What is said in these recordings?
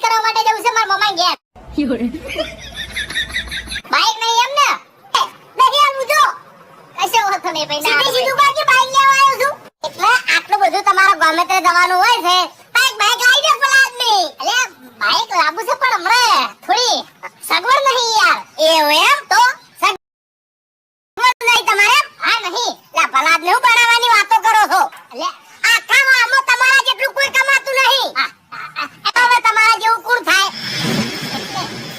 કરવા માટે જવું છે મારા મમ્મા ઘેર. બાઈક નહીં એમ ને? નહીં આવું જો. કશો હોતો નહીં ભાઈ. સીધી સીધું બાકી બાઈક લેવા આવ્યો છું. એટલે આટલું બધું તમારા ગામે તે જવાનું હોય છે. બાઈક લાવી દે ફલાદની. અલે બાઈક લાવું છે પણ હમણે થોડી સગવડ નહીં યાર. એવું એમ તો સગવડ નહીં તમારે? હા નહીં. લા ફલાદને હું બનાવવાની વાતો કરો છો? એટલે આખા ગામમાં તમારા જેટલું કોઈ કમાતું નહીં. હવે તમારા જેવું કોણ થાય?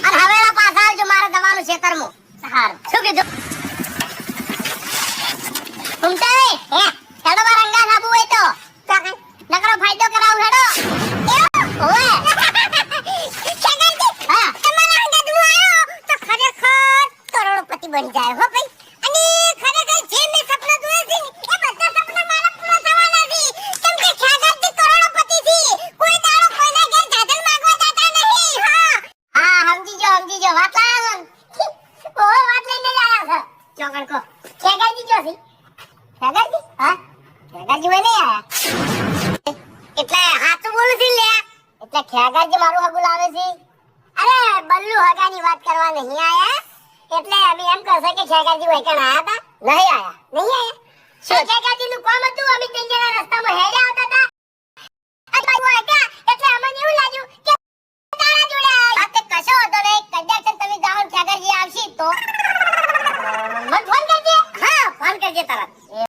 અને હવેલા પાછા આવજો મારે જવાનું ખેતરમાં. સારું શું કીધું? ઘૂમતા હે હેડો માં રંગા સાબુ હોય તો નકરો ફાયદો કરાવું હેડો. ઓએ હા તમારા હંગા દુ આયો તો ખરેખર કરોડપતિ બની જાય હો ભાઈ. અને ખરેખર જે મે સપના જોયા છે એ બધા સપના મારા પૂરા થવાના છે. કેમ કે ખ્યાગાજી કરોડપતિ છે. કોઈ દાડો કોઈના ઘેર જાજન માંગવા જતા નહીં. હા સમજી જો વાત લાવ. ઓ વાત લઈને જ આયા છે ચોકણ કો ખ્યાગાજી જો છે. ખ્યાગાજી હા ખ્યાગાજી હોય નહીં આયા એટલે હાચું બોલું છે લે. એટલે ખ્યાગાજી મારું હગું લાવે છે. અરે બલ્લુ હગાની વાત કરવા નહીં આયા. એટલે અમે એમ કહે કે ખ્યાગાજી હોય કણ આયા હતા? નહીં આયા. શું ખ્યાગાજી નું કામ હતું? અમે ત્રણ જણા રસ્તામાં હેડ્યા આવતા હતા.